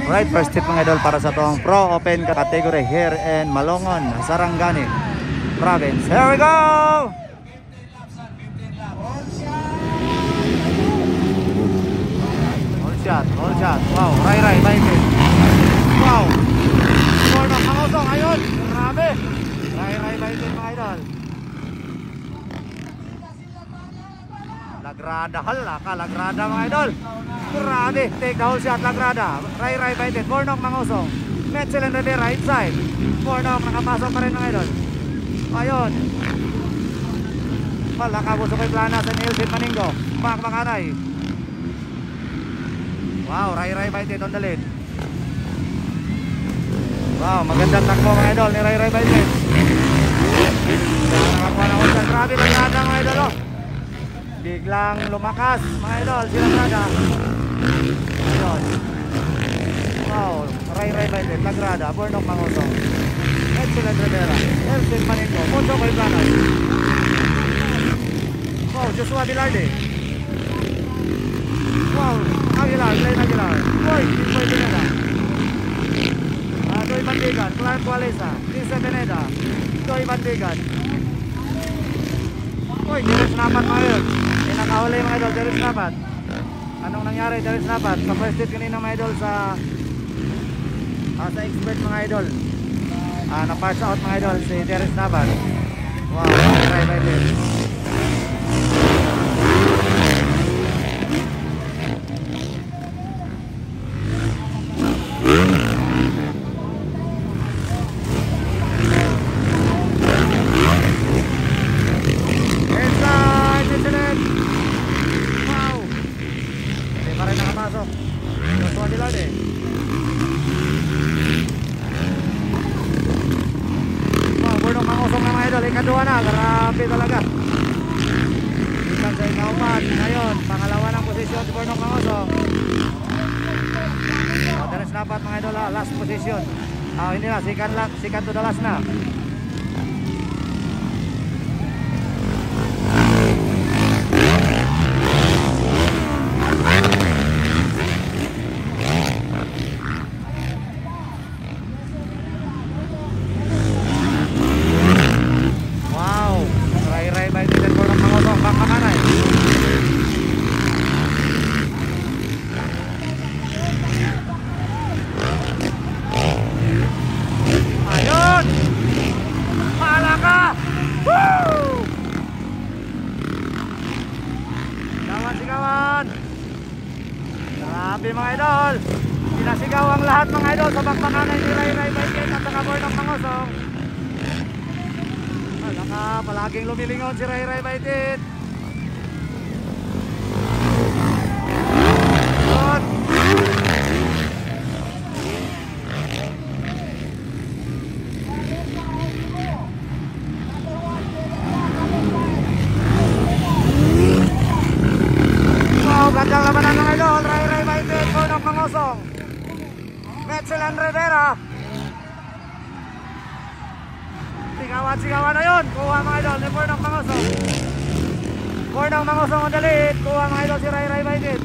Right, first tip mga idol para sa tong Pro Open category here in Malongon, Sarangani Province. Here we go! All shot. Wow, Ray, baitin. Wow. Score ng Pangosong, ayun. Grabe. Ray, baitin mga idol. Lagrada, lagrada mga idol. Grabe, take the whole shot, Lagrada. Ray, baitin. Bornok Mangosong. Metzel and Rivera inside. Bornok, nakapasok pa rin mga idol. Ayun. Malakabuso kay Planas and Elvin Maningo. Makanay. Wow, Ray baitin on the lead. Wow, magandang takbo mga idol ni Ray baitin. Nakakuha na ulit. Grabe Lagrada mga idol. Oh. Biglang lumakas mga idol si Lagrada. Ayun. Wow, Ray baitin. Lagrada, Bornok Mangosong. Excellent Rivera. Elvin Maningo. Punto kay Planas. Wow, Joshua Bilarde. Wow, Aguilar, Glenn Aguilar. Boy Pineda. Doy Bandigan, Clark Walesa, Lisa Pineda. Doy Bandigan. Boy, Darius Napat mga idol. Nakahuli mga idol, Darius Napat. Anong nangyari Darius Napat? Sa first hit kanina mga idol sa expert mga idol. Na-pass out mga idol si Darius Napat. Wow, try by this. Ikaduha na, grabe talaga. Ikan sa ikaupat. Ngayon, pangalawa ng posisyon si Bornok Mangosong. Darius Napat mga idol, last position. Hindi na, second to the last na. Grabe mga idol. Sinasigaw ang lahat mga idol sa bakbakanay ni Ray baitin at saka Bornok Mangosong. Palaging lumilingon si Ray baitin. Gandang labanan ng idol, Ray baitin, Bornok Mangosong, Metzel and Rivera. Sigawan na yun. Kuha mga idol ni Bornok Mangosong. Bornok Mangosong on the lead. Kuha mga idol si Ray baitin.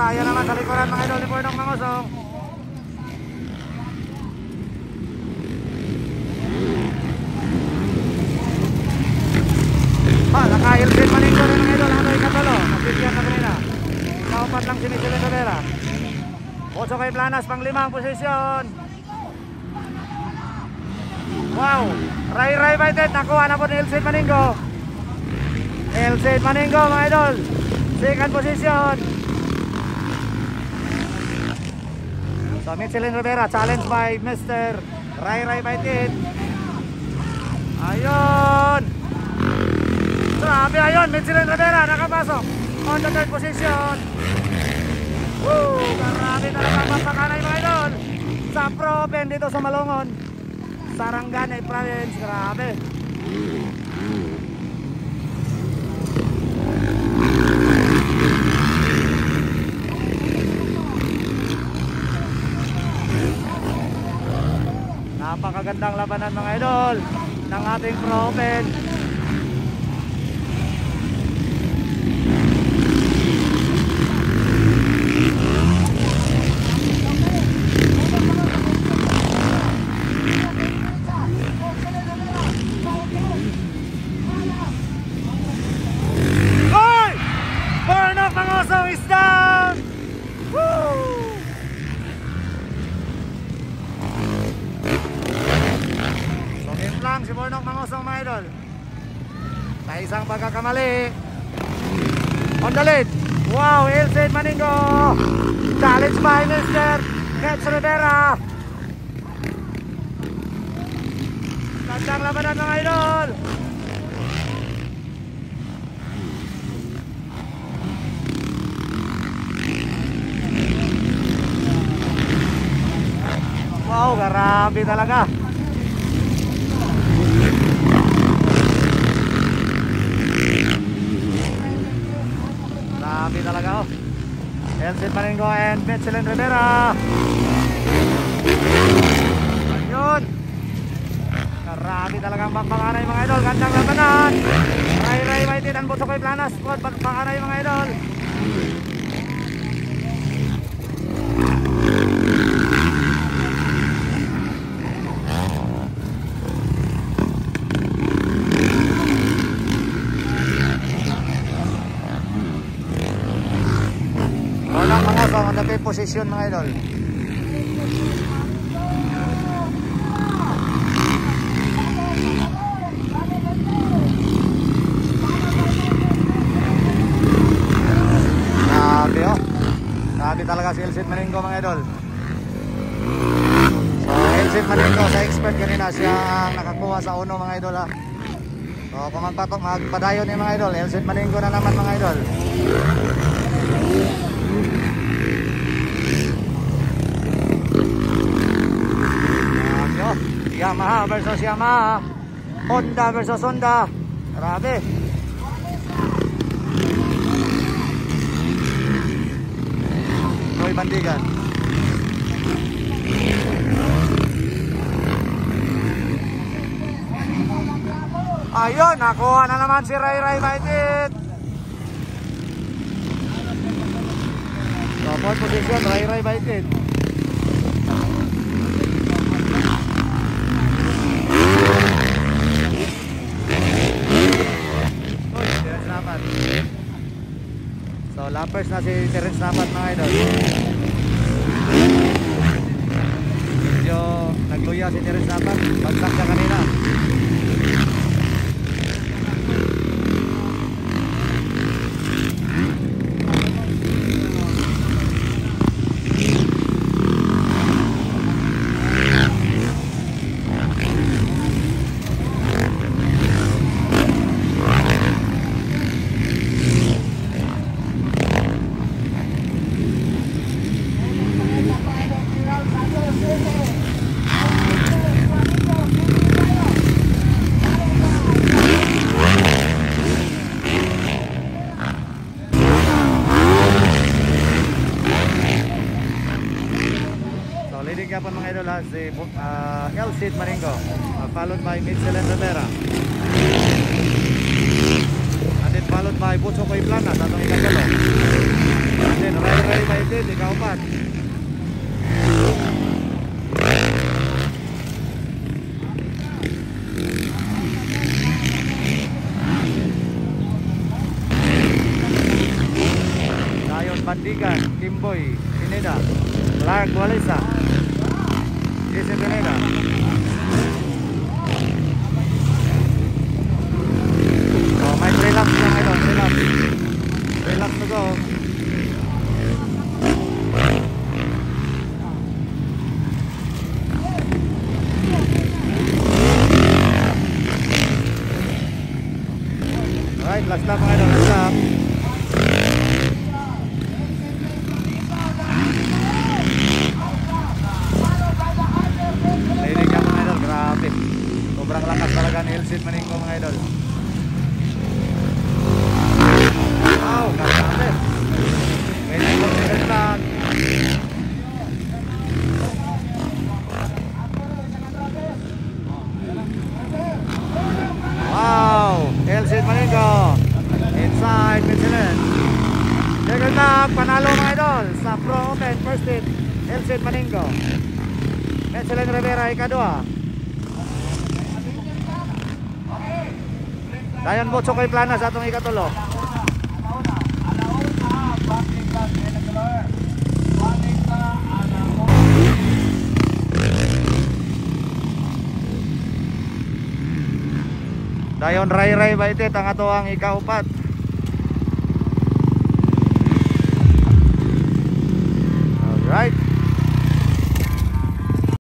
Ayan naman sa likuran mga idol ni Bornok Mangosong. Naka-Elvin Maningo rin mga idol. Hanoy Katalo, nasisyan na kanina. Kaupat lang si Michelle Rivera. 8 kay Planas, pang 5 posisyon. Wow, Ray baitin, nakuha na po ni Elvin Maningo. Elvin Maningo mga idol, second position. So Michelle Rivera, challenge by Mr. Ray baitin. Ayun. Grabe, ayun, Michelle Rivera nakapasok on the third position. Woo! Grabe talaga papakanay mga idol sa Pro Open dito sa Malongon, Sarangani Province. Grabe. napakagandang labanan mga idol ng ating Pro Open. Si Bornok Mangosong mga idol, sa isang pagkakamali on the lead. Wow, Ilsid Maningo, challenge by Mr. Kets Rivera. Gandang labanan mga idol. Wow, grabe talaga. Grabe talaga oh. Elsid Maningo and Betselin Rivera. Ayun. Grabe talagang bakbakanay mga idol. Gandang labanan. Ray Maitit ang Butsokoy Planas. Bakbakanay mga idol. On the fifth position mga idol. Grabe oh. Grabe talaga si Elsid Maningo mga idol. So Elsid Maningo sa expert kanina, siya ang nakakuha sa uno mga idol ha. So kung magpadayon ni mga idol, Elsid Maningo na naman mga idol. Yamaha versus Yamaha, Honda versus Honda. Grabe. Roy Bandigan. Ayun, nakuha na naman si Ray Maitit. So, fourth position, Ray Maitit. So lappers na si Terence Napat mga idol. Medyo nagluya si Terence Napat. Bagsak siya kanina. Kapon mga idol ha, si Elsid Maningo, followed by Betselin Rivera, and then followed by Butsokoy Planas atong ikagalo, and then Ray Maitit ikaupat. Dayon Bandigan, Kimboy Pineda, Clark Walisa, Jesse Pineda. So may relax lang ito, relax to go. Alright, last lap mga idol, last lap. Sobrang lakas talaga ni Elsid Maningo mga idol. Wow, grabe. May confidence lang. open, first hit. Elsin Maningo. Metzelen Rivera, ikadua. Dayon Butso kay Plana sa atong ikatulo. Dayon Ray Baitit ang ato ang ikaupat. Alright.